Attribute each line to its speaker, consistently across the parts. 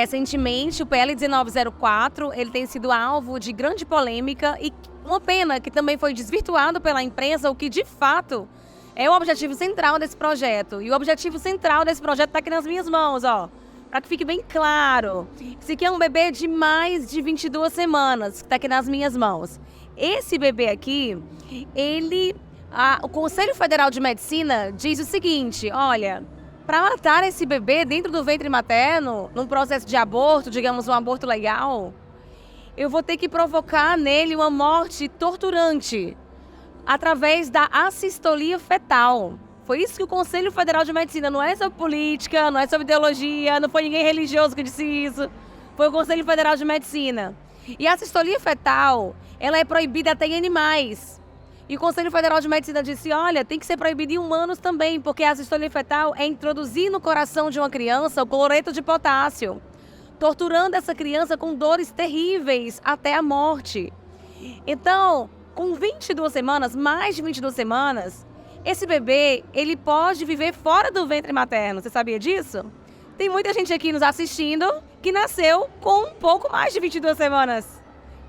Speaker 1: recentemente, o PL 1904, ele tem sido alvo de grande polêmica e uma pena que também foi desvirtuado pela imprensa, o que de fato é o objetivo central desse projeto. E o objetivo central desse projeto está aqui nas minhas mãos, ó. Para que fique bem claro. Esse aqui é um bebê de mais de 22 semanas, que está aqui nas minhas mãos. Esse bebê aqui, o Conselho Federal de Medicina diz o seguinte, olha, para matar esse bebê dentro do ventre materno, num processo de aborto, digamos um aborto legal, eu vou ter que provocar nele uma morte torturante através da assistolia fetal. Foi isso que o Conselho Federal de Medicina, não é sobre política, não é sobre ideologia, não foi ninguém religioso que disse isso, foi o Conselho Federal de Medicina. E a assistolia fetal, ela é proibida até em animais. E o Conselho Federal de Medicina disse, olha, tem que ser proibido em humanos também, porque a assistolia fetal é introduzir no coração de uma criança o cloreto de potássio, torturando essa criança com dores terríveis até a morte. Então, com 22 semanas, mais de 22 semanas, esse bebê, ele pode viver fora do ventre materno. Você sabia disso? Tem muita gente aqui nos assistindo que nasceu com um pouco mais de 22 semanas.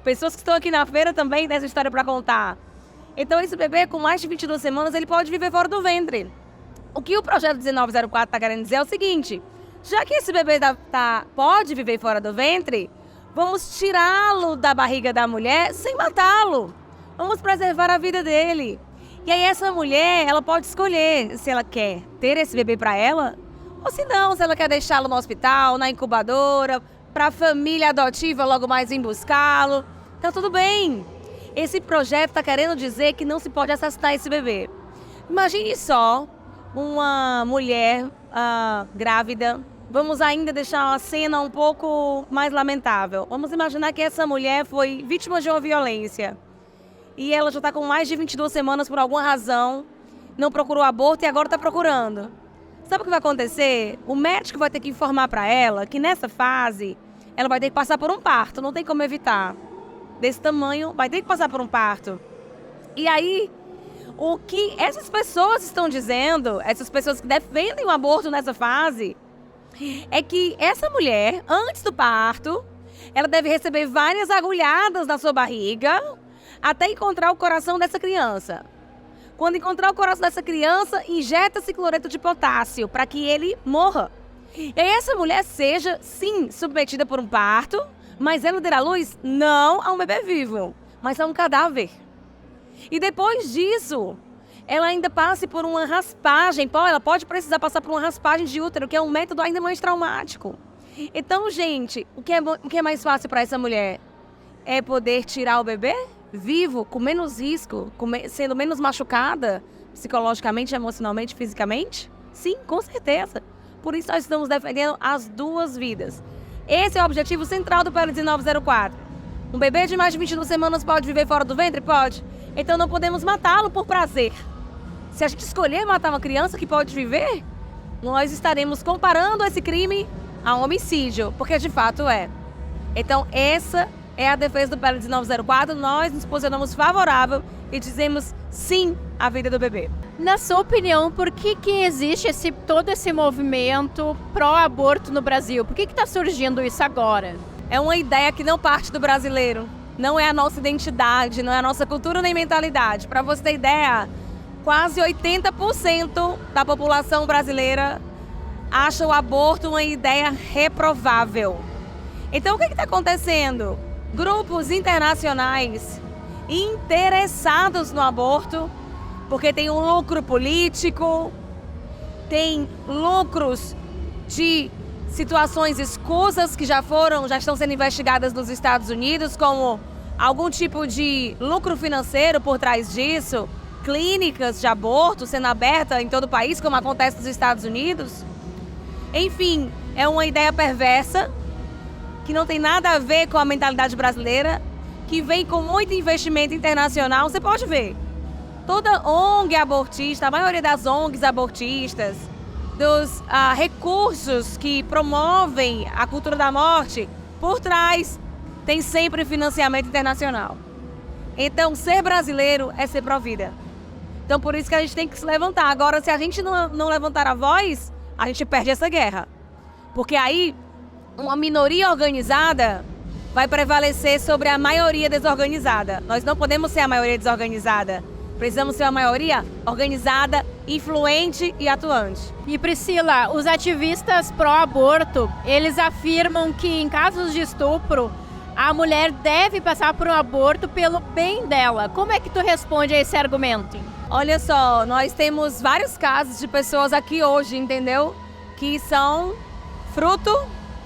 Speaker 1: Pessoas que estão aqui na feira também têm essa história para contar. Então, esse bebê com mais de 22 semanas, ele pode viver fora do ventre. O que o projeto 1904 está querendo dizer é o seguinte, já que esse bebê pode viver fora do ventre, vamos tirá-lo da barriga da mulher sem matá-lo. Vamos preservar a vida dele. E aí essa mulher, ela pode escolher se ela quer ter esse bebê para ela, ou se não, se ela quer deixá-lo no hospital, na incubadora, para a família adotiva logo mais vir buscá-lo. Tá tudo bem. Esse projeto está querendo dizer que não se pode assassinar esse bebê. Imagine só uma mulher grávida. Vamos ainda deixar a cena um pouco mais lamentável. Vamos imaginar que essa mulher foi vítima de uma violência. E ela já está com mais de 22 semanas por alguma razão, não procurou aborto e agora está procurando. Sabe o que vai acontecer? O médico vai ter que informar para ela que nessa fase ela vai ter que passar por um parto, não tem como evitar. Desse tamanho, vai ter que passar por um parto. E aí, o que essas pessoas estão dizendo, essas pessoas que defendem o aborto nessa fase, é que essa mulher, antes do parto, ela deve receber várias agulhadas na sua barriga, até encontrar o coração dessa criança. Quando encontrar o coração dessa criança, injeta-se cloreto de potássio para que ele morra. E aí essa mulher seja, sim, submetida por um parto, mas ela dará luz não a um bebê vivo, mas a um cadáver. E depois disso, ela ainda passe por uma raspagem, ela pode precisar passar por uma raspagem de útero, que é um método ainda mais traumático. Então, gente, o que é mais fácil para essa mulher? É poder tirar o bebê vivo, com menos risco, sendo menos machucada psicologicamente, emocionalmente, fisicamente? Sim, com certeza. Por isso nós estamos defendendo as duas vidas. Esse é o objetivo central do PL 1904. Um bebê de mais de 22 semanas pode viver fora do ventre? Pode. Então não podemos matá-lo por prazer. Se a gente escolher matar uma criança que pode viver, nós estaremos comparando esse crime a um homicídio, porque de fato é. Então essa é a defesa do PL 1904, nós nos posicionamos favorável e dizemos sim à vida do bebê.
Speaker 2: Na sua opinião, por que existe todo esse movimento pró-aborto no Brasil? Por que está surgindo isso agora?
Speaker 1: É uma ideia que não parte do brasileiro, não é a nossa identidade, não é a nossa cultura nem mentalidade. Para você ter ideia, quase 80% da população brasileira acha o aborto uma ideia reprovável. Então o que está acontecendo? Grupos internacionais interessados no aborto, porque tem um lucro político, tem lucros de situações escusas que já estão sendo investigadas nos Estados Unidos, como algum tipo de lucro financeiro por trás disso, clínicas de aborto sendo abertas em todo o país, como acontece nos Estados Unidos. Enfim, é uma ideia perversa, que não tem nada a ver com a mentalidade brasileira, que vem com muito investimento internacional. Você pode ver, toda ONG abortista, a maioria das ONGs abortistas, dos recursos que promovem a cultura da morte, por trás tem sempre financiamento internacional. Então, ser brasileiro é ser pró-vida. Então, por isso que a gente tem que se levantar. Agora, se a gente não levantar a voz, a gente perde essa guerra. Porque aí uma minoria organizada vai prevalecer sobre a maioria desorganizada. Nós não podemos ser a maioria desorganizada. Precisamos ser a maioria organizada, influente e atuante.
Speaker 2: E Priscila, os ativistas pró-aborto, eles afirmam que em casos de estupro, a mulher deve passar por um aborto pelo bem dela. Como é que tu responde a esse argumento?
Speaker 1: Olha só, nós temos vários casos de pessoas aqui hoje, entendeu? Que são fruto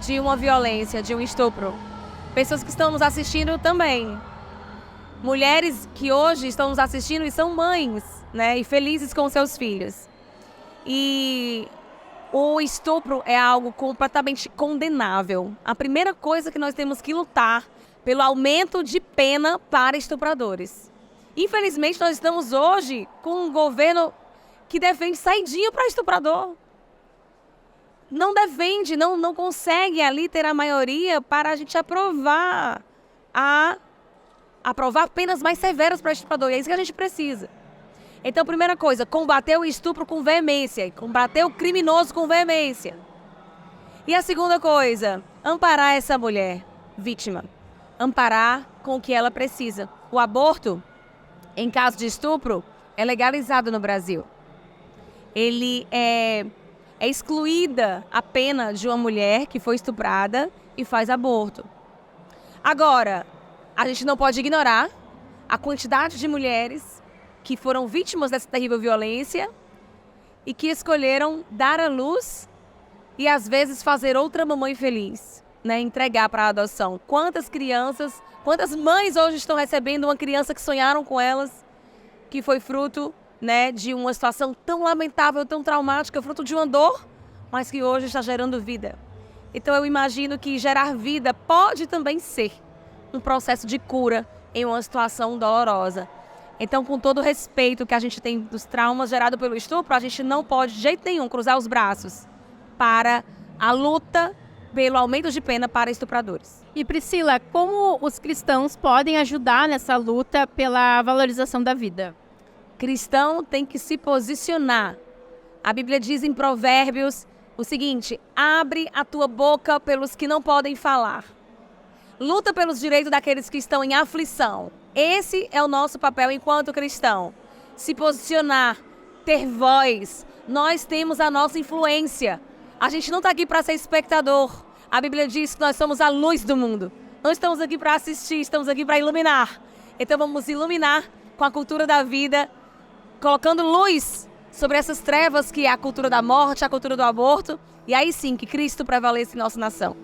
Speaker 1: de uma violência, de um estupro. Pessoas que estão nos assistindo também. Mulheres que hoje estão nos assistindo e são mães, né? E felizes com seus filhos. E o estupro é algo completamente condenável. A primeira coisa que nós temos que lutar pelo aumento de pena para estupradores. Infelizmente, nós estamos hoje com um governo que defende saidinha para estuprador. Não defende, não consegue ali ter a maioria para a gente aprovar penas mais severas para estuprador. E é isso que a gente precisa. Então, primeira coisa, combater o estupro com veemência, combater o criminoso com veemência. E a segunda coisa, amparar essa mulher vítima, amparar com o que ela precisa. O aborto, em caso de estupro, é legalizado no Brasil. Ele é excluída a pena de uma mulher que foi estuprada e faz aborto. Agora, a gente não pode ignorar a quantidade de mulheres que foram vítimas dessa terrível violência e que escolheram dar à luz e, às vezes, fazer outra mamãe feliz, né? Entregar para a adoção. Quantas crianças, quantas mães hoje estão recebendo uma criança que sonharam com elas, que foi fruto, né, de uma situação tão lamentável, tão traumática, fruto de uma dor, mas que hoje está gerando vida. Então, eu imagino que gerar vida pode também ser um processo de cura em uma situação dolorosa. Então, com todo o respeito que a gente tem dos traumas gerados pelo estupro, a gente não pode, de jeito nenhum, cruzar os braços para a luta pelo aumento de pena para estupradores.
Speaker 2: E Priscila, como os cristãos podem ajudar nessa luta pela valorização da vida?
Speaker 1: Cristão tem que se posicionar. A Bíblia diz em Provérbios o seguinte: abre a tua boca pelos que não podem falar. Luta pelos direitos daqueles que estão em aflição. Esse é o nosso papel enquanto cristão. Se posicionar, ter voz. Nós temos a nossa influência. A gente não está aqui para ser espectador. A Bíblia diz que nós somos a luz do mundo. Não estamos aqui para assistir, estamos aqui para iluminar. Então vamos iluminar com a cultura da vida, colocando luz sobre essas trevas que é a cultura da morte, a cultura do aborto. E aí sim que Cristo prevaleça em nossa nação.